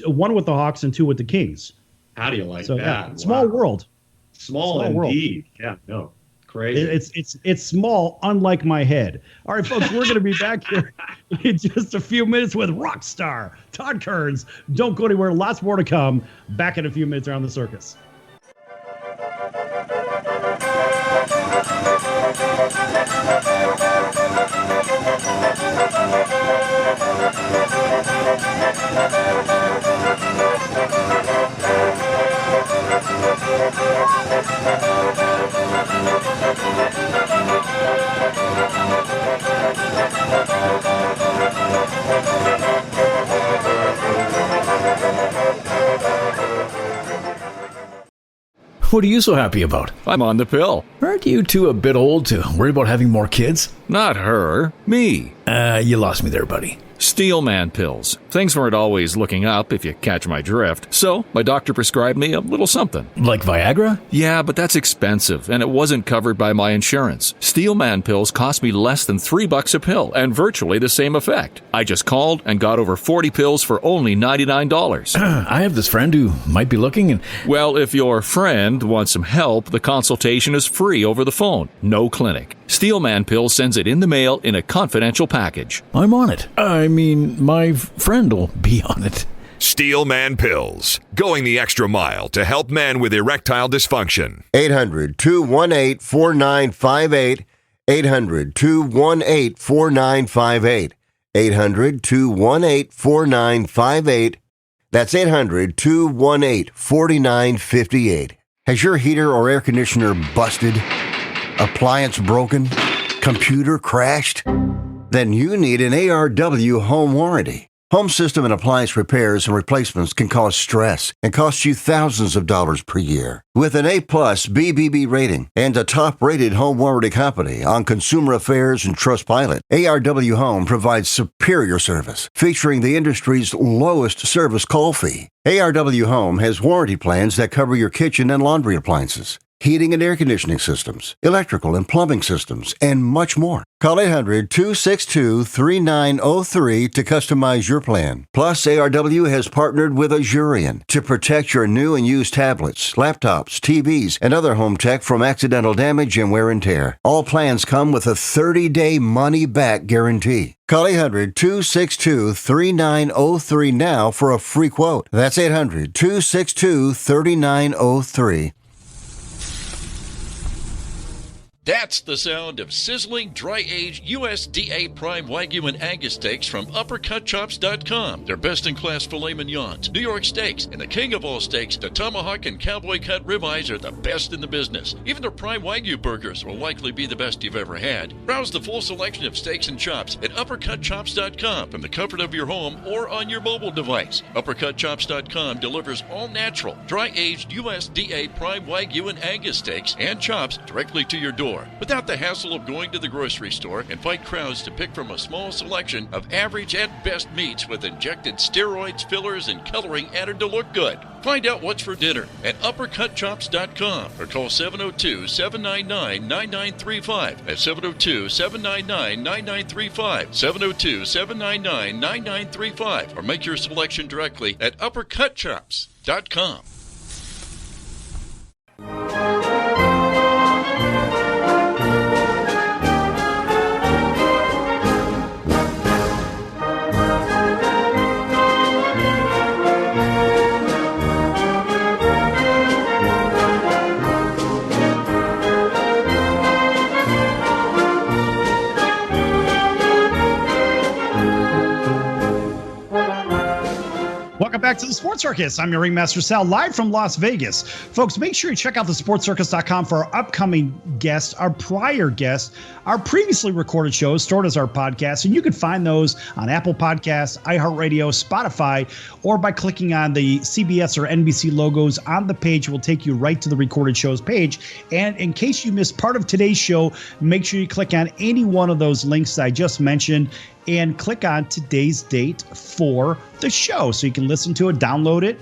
1 with the Hawks and 2 with the Kings. How do you like So, that? yeah, small world. Small world. indeed. Yeah, no, crazy. It's small, unlike my head. All right, folks, we're going to be back here in just a few minutes with rock star Todd Kearns. Don't go anywhere. Lots more to come. Back in a few minutes around the circus. What are you so happy about? I'm on the pill. Aren't you two a bit old to worry about having more kids? Not her, me. You lost me there, buddy. Steelman pills. Things weren't always looking up, if you catch my drift. So, my doctor prescribed me a little something. Like Viagra? Yeah, but that's expensive, and it wasn't covered by my insurance. Steelman pills cost me less than $3 a pill, and virtually the same effect. I just called and got over 40 pills for only $99. I have this friend who might be looking and... Well, if your friend wants some help, the consultation is free over the phone. No clinic. Steelman Pills sends it in the mail in a confidential package. I'm on it. I mean, my friend will be on it. Steelman Pills, going the extra mile to help men with erectile dysfunction. 800-218-4958. 800-218-4958. 800-218-4958. That's 800-218-4958. Has your heater or air conditioner busted? Appliance broken? Computer crashed? Then you need an ARW home warranty. Home system and appliance repairs and replacements can cause stress and cost you thousands of dollars per year. With an A-plus BBB rating and a top-rated home warranty company on Consumer Affairs and Trustpilot, ARW Home provides superior service, featuring the industry's lowest service call fee. ARW Home has warranty plans that cover your kitchen and laundry appliances, heating and air conditioning systems, electrical and plumbing systems, and much more. Call 800-262-3903 to customize your plan. Plus, ARW has partnered with Azurian to protect your new and used tablets, laptops, TVs, and other home tech from accidental damage and wear and tear. All plans come with a 30-day money-back guarantee. Call 800-262-3903 now for a free quote. That's 800-262-3903. That's the sound of sizzling, dry-aged USDA Prime Wagyu and Angus steaks from UppercutChops.com. Their best-in-class filet mignons, New York steaks, and the king of all steaks, the tomahawk and cowboy cut ribeyes are the best in the business. Even their Prime Wagyu burgers will likely be the best you've ever had. Browse the full selection of steaks and chops at UppercutChops.com from the comfort of your home or on your mobile device. UppercutChops.com delivers all-natural, dry-aged USDA Prime Wagyu and Angus steaks and chops directly to your door, without the hassle of going to the grocery store and fight crowds to pick from a small selection of average at best meats with injected steroids, fillers, and coloring added to look good. Find out what's for dinner at UppercutChops.com or call 702-799-9935. That's 702-799-9935. 702-799-9935. Or make your selection directly at UppercutChops.com. Welcome back to the Sports Circus. I'm your Ringmaster Sal, live from Las Vegas. Folks, make sure you check out the sportscircus.com for our upcoming guests, our prior guests, our previously recorded shows stored as our podcasts, and you can find those on Apple Podcasts, iHeartRadio, Spotify, or by clicking on the CBS or NBC logos on the page. It will take you right to the recorded shows page. And in case you missed part of today's show, make sure you click on any one of those links that I just mentioned and click on today's date for the show so you can listen to it, download it,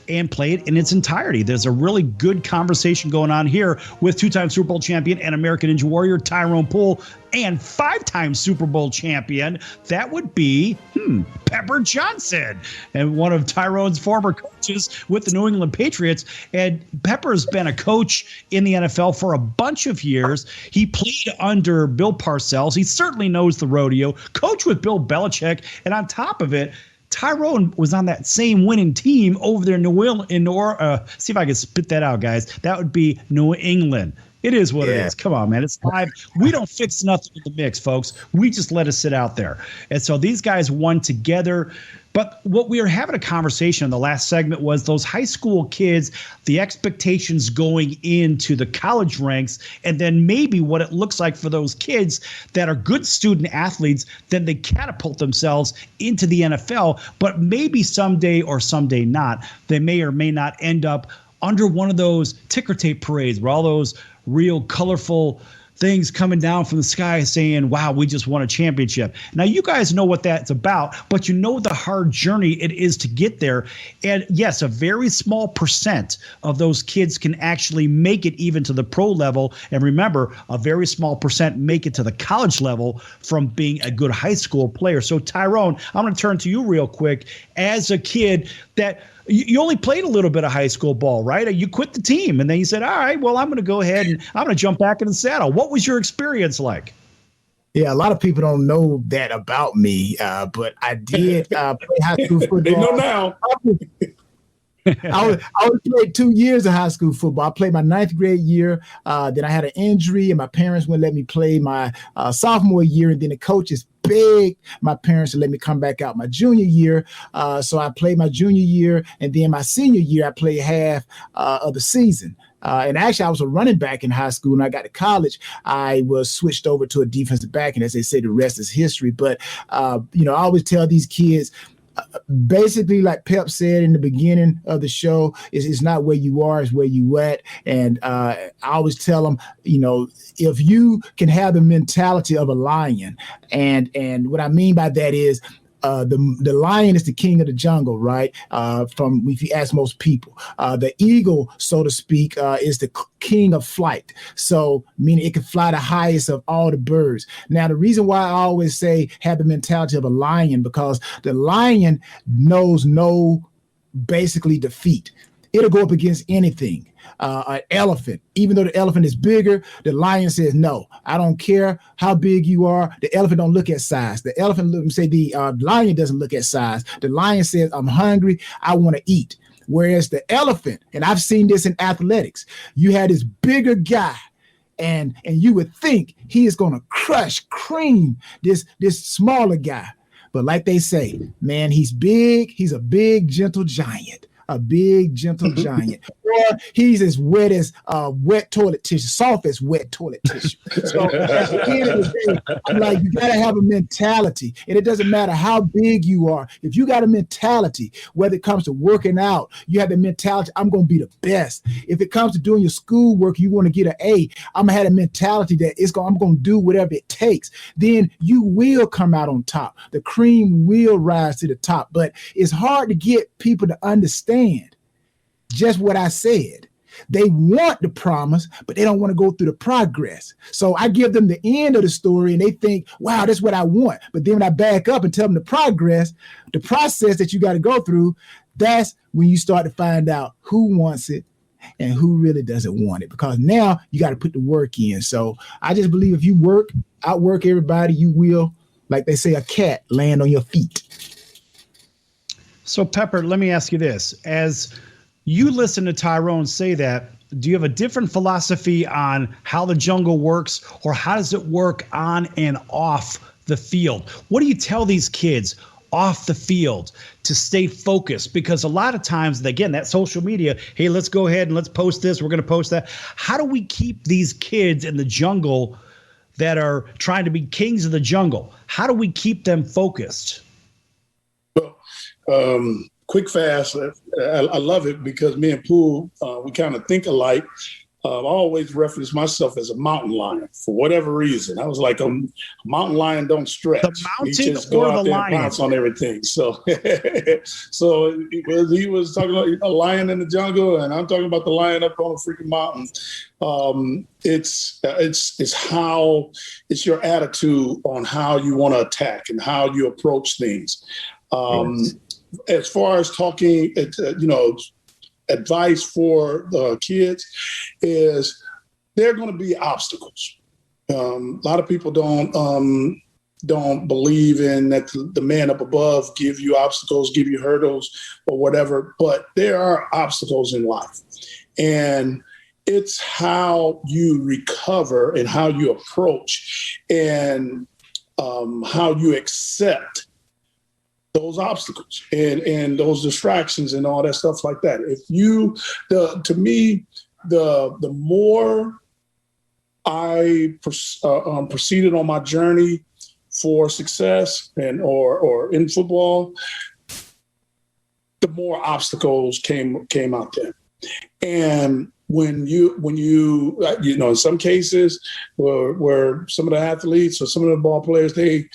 and play it in its entirety. There's a really good conversation going on here with two-time Super Bowl champion and American Ninja Warrior Tyrone Poole and five-time Super Bowl champion. That would be Pepper Johnson, and one of Tyrone's former coaches with the New England Patriots. And Pepper's been a coach in the NFL for a bunch of years. He played under Bill Parcells. He certainly knows the rodeo, coached with Bill Belichick, and on top of it, Tyrone was on that same winning team over there in see if I can spit that out, guys. That would be New England. It is what it is. Come on, man. It's live. We don't fix nothing in the mix, folks. We just let it sit out there. And so these guys won together. But what we were having a conversation in the last segment was those high school kids, the expectations going into the college ranks, and then maybe what it looks like for those kids that are good student athletes, then they catapult themselves into the NFL. But maybe someday or someday not, they may or may not end up under one of those ticker tape parades where all those real colorful things coming down from the sky saying, wow, we just won a championship. Now, you guys know what that's about, but you know the hard journey it is to get there. And yes, a very small percent of those kids can actually make it even to the pro level. And remember, a very small percent make it to the college level from being a good high school player. So, Tyrone, I'm going to turn to you real quick. As a kid that you only played a little bit of high school ball, right? You quit the team, and then you said, all right, well, I'm going to go ahead and I'm going to jump back in the saddle. What was your experience like? Yeah, a lot of people don't know that about me, but I did play high school football. They know now. I only played 2 years of high school football. I played my 9th grade year. Then I had an injury, and my parents wouldn't let me play my sophomore year. And then the coaches begged my parents to let me come back out my junior year. So I played my junior year, and then my senior year, I played half of the season. And actually, I was a running back in high school. When I got to college, I was switched over to a defensive back. And as they say, the rest is history. But, I always tell these kids, basically, like Pep said in the beginning of the show, it's not where you are, it's where you at. And I always tell them, if you can have the mentality of a lion, and what I mean by that is the lion is the king of the jungle, right? From if you ask most people, the eagle, so to speak, is the king of flight. So meaning it can fly the highest of all the birds. Now, the reason why I always say have the mentality of a lion, because the lion knows no basically defeat. It'll go up against anything. An elephant, even though the elephant is bigger, the lion says, no, I don't care how big you are. The elephant don't look at size. The elephant the lion doesn't look at size. The lion says, I'm hungry, I want to eat. Whereas the elephant, and I've seen this in athletics, you had this bigger guy, and you would think he is going to cream this smaller guy. But like they say, man, he's big. He's a big, gentle giant. A big, gentle giant. Or he's as wet as wet toilet tissue, soft as wet toilet tissue. So at the end of the day, I'm like, you got to have a mentality. And it doesn't matter how big you are. If you got a mentality, whether it comes to working out, you have the mentality, I'm going to be the best. If it comes to doing your schoolwork, you want to get an A, I'm going to have a mentality that I'm going to do whatever it takes. Then you will come out on top. The cream will rise to the top. But it's hard to get people to understand just what I said. They want the promise, but they don't want to go through the progress. So I give them the end of the story and they think, wow, that's what I want. But then when I back up and tell them the process that you got to go through, that's when you start to find out who wants it and who really doesn't want it, because now you got to put the work in. So I just believe if you outwork everybody, you will, like they say, a cat land on your feet. So, Pepper, let me ask you this. As you listen to Tyrone say that, do you have a different philosophy on how the jungle works, or how does it work on and off the field? What do you tell these kids off the field to stay focused? Because a lot of times, again, that social media, hey, let's go ahead and let's post this. We're going to post that. How do we keep these kids in the jungle that are trying to be kings of the jungle? How do we keep them focused? Quick, fast. I love it because me and Poole, we kind of think alike. I always reference myself as a mountain lion for whatever reason. I was like, a mountain lion don't stretch. The mountain he just go or out the there lion? and pounce on everything. So, he was talking about a lion in the jungle, and I'm talking about the lion up on a freaking mountain. It's your attitude on how you want to attack and how you approach things. As far as talking, advice for the kids is there are going to be obstacles. A lot of people don't believe in that the man up above give you obstacles, give you hurdles or whatever, but there are obstacles in life. And it's how you recover and how you approach and how you accept those obstacles and those distractions and all that stuff like that. To me, the more I proceeded on my journey for success or in football, the more obstacles came out there. And when you in some cases where some of the athletes or some of the ball players, they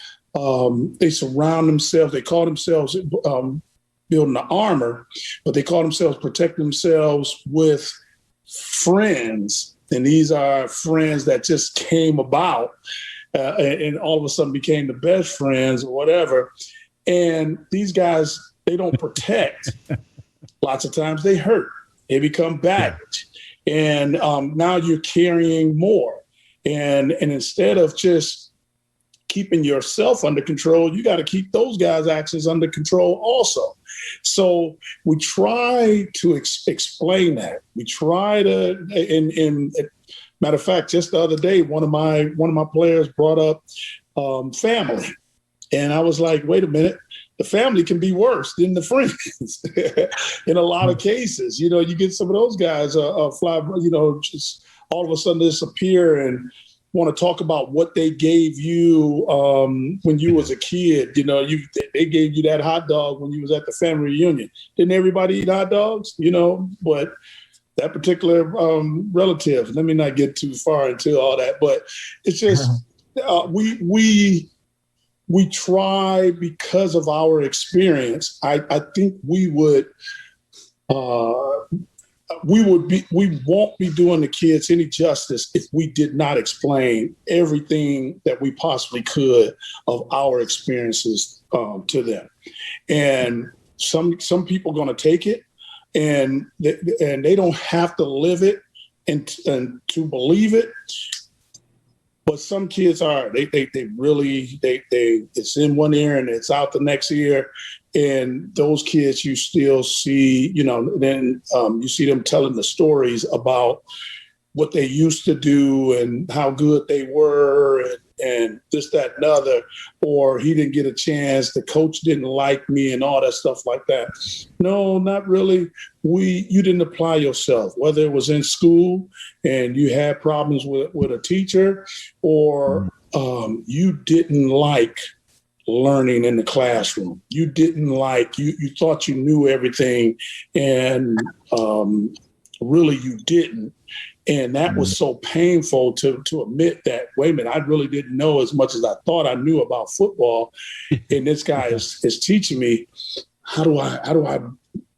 surround themselves. They call themselves building the armor, but they call themselves protecting themselves with friends. And these are friends that just came about and all of a sudden became the best friends or whatever. And these guys, they don't protect. Lots of times they hurt. They become baggage. And now you're carrying more. And instead of just keeping yourself under control, you got to keep those guys' actions under control also. So we try to explain that. We try to, and matter of fact, just the other day, one of my players brought up family, and I was like, wait a minute, the family can be worse than the friends in a lot of cases. You get some of those guys fly, just all of a sudden disappear and want to talk about what they gave you when you was a kid. They gave you that hot dog when you was at the family reunion. Didn't everybody eat hot dogs? But that particular relative, let me not get too far into all that, but it's just we try because of our experience. I think we won't be doing the kids any justice if we did not explain everything that we possibly could of our experiences to them. And some people are going to take it, and they don't have to live it and to believe it. But some kids are. They really it's in one ear and it's out the next ear. And those kids, you still see, then you see them telling the stories about what they used to do and how good they were and this, that, and other, or he didn't get a chance, the coach didn't like me and all that stuff like that. No, not really. You didn't apply yourself, whether it was in school and you had problems with a teacher, or you didn't like learning in the classroom. You didn't like, you thought you knew everything, and really you didn't. And that was so painful to admit that, wait a minute, I really didn't know as much as I thought I knew about football. And this guy is teaching me, how do I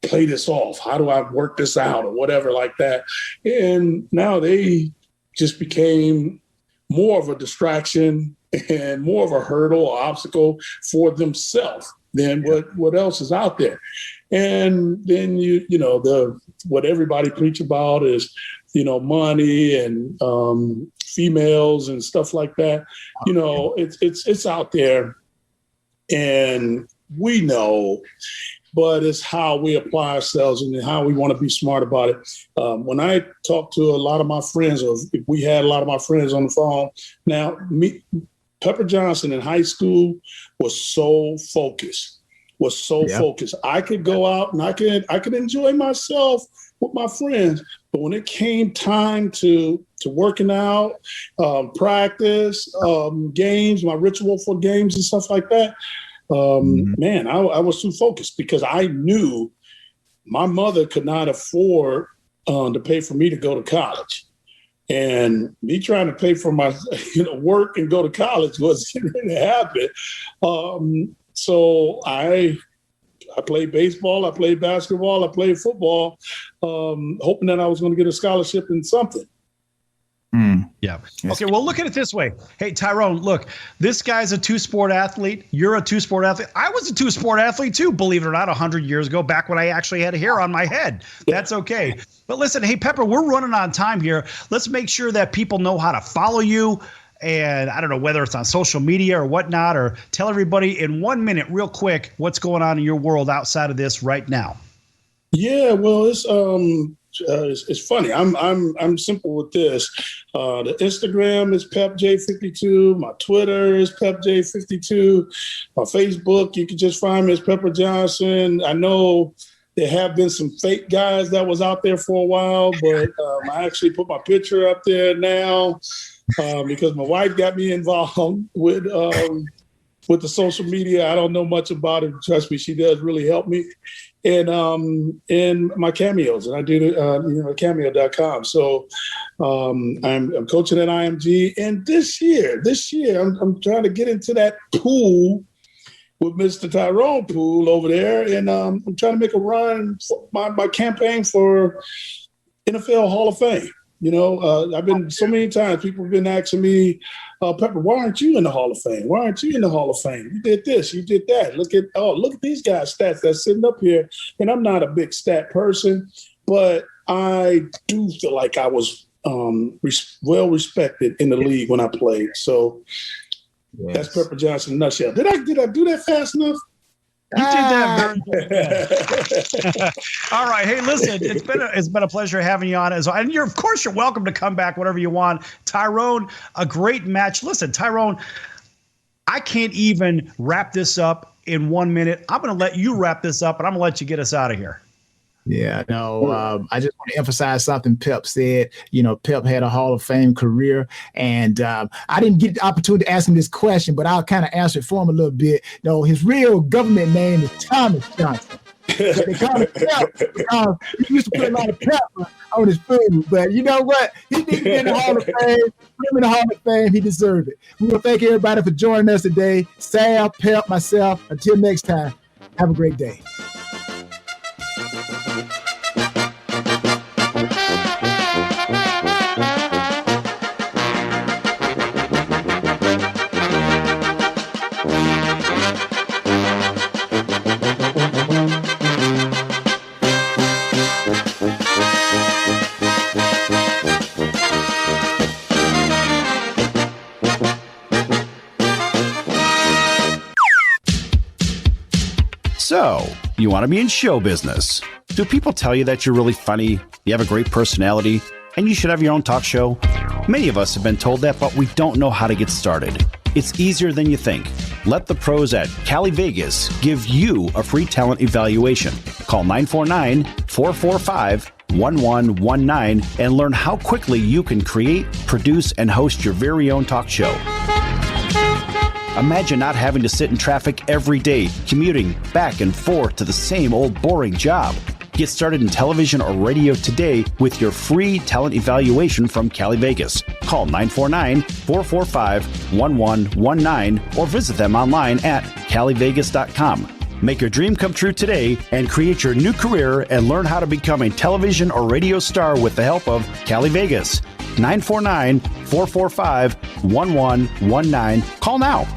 play this off? How do I work this out or whatever like that? And now they just became more of a distraction and more of a hurdle or obstacle for themselves than what else is out there. And then what everybody preach about is, money and females and stuff like that. It's out there, and we know, but it's how we apply ourselves and how we want to be smart about it. When I talk to a lot of my friends, or if we had a lot of my friends on the phone, now Pepper Johnson in high school was so focused. was so focused. I could go out and I could enjoy myself with my friends, but when it came time to working out, practice, games, my ritual for games and stuff like that, man, I was too focused because I knew my mother could not afford to pay for me to go to college. And me trying to pay for my work and go to college wasn't going to happen. So I played baseball, I played basketball, I played football, hoping that I was going to get a scholarship in something. Yeah. Okay, well, look at it this way. Hey, Tyrone, look, this guy's a two-sport athlete. You're a two-sport athlete. I was a two-sport athlete too, believe it or not, 100 years ago, back when I actually had hair on my head. That's okay. But listen, hey, Pepper, we're running on time here. Let's make sure that people know how to follow you. And I don't know whether it's on social media or whatnot, or tell everybody in 1 minute, real quick, what's going on in your world outside of this right now. Yeah, well, it's funny. I'm simple with this. The Instagram is PepJ52. My Twitter is PepJ52. My Facebook, you can just find me as Pepper Johnson. I know there have been some fake guys that was out there for a while, but I actually put my picture up there now because my wife got me involved with the social media. I don't know much about it. Trust me, she does really help me. And my cameos, and I do cameo.com. So I'm coaching at IMG, and this year I'm trying to get into that pool with Mr. Tyrone Pool over there, and I'm trying to make a run for my campaign for NFL Hall of Fame. I've been so many times, people have been asking me, Pepper, why aren't you in the Hall of Fame? Why aren't you in the Hall of Fame? You did this, you did that. Look at these guys' stats that's sitting up here. And I'm not a big stat person, but I do feel like I was well respected in the league when I played. So that's Pepper Johnson in a nutshell. Did I do that fast enough? You did that very good. All right. Hey, listen, it's been a pleasure having you on. And you're welcome to come back whenever you want. Tyrone, a great match. Listen, Tyrone, I can't even wrap this up in 1 minute. I'm going to let you wrap this up, and I'm going to let you get us out of here. Yeah, no, I just want to emphasize something Pep said. Pep had a Hall of Fame career, and I didn't get the opportunity to ask him this question, but I'll kind of answer it for him a little bit. His real government name is Thomas Johnson. They call him Pep because he used to put a lot of pepper on his food. But you know what? He didn't get in the Hall of Fame. Put him in the Hall of Fame. He deserved it. We want to thank everybody for joining us today. Sal, Pep, myself. Until next time, have a great day. So, you want to be in show business. Do people tell you that you're really funny, you have a great personality, and you should have your own talk show? Many of us have been told that, but we don't know how to get started. It's easier than you think. Let the pros at Cali Vegas give you a free talent evaluation. Call 949-445-1119 and learn how quickly you can create, produce, and host your very own talk show. Imagine not having to sit in traffic every day, commuting back and forth to the same old boring job. Get started in television or radio today with your free talent evaluation from Cali Vegas. Call 949-445-1119 or visit them online at calivegas.com. Make your dream come true today and create your new career and learn how to become a television or radio star with the help of Cali Vegas. 949-445-1119. Call now.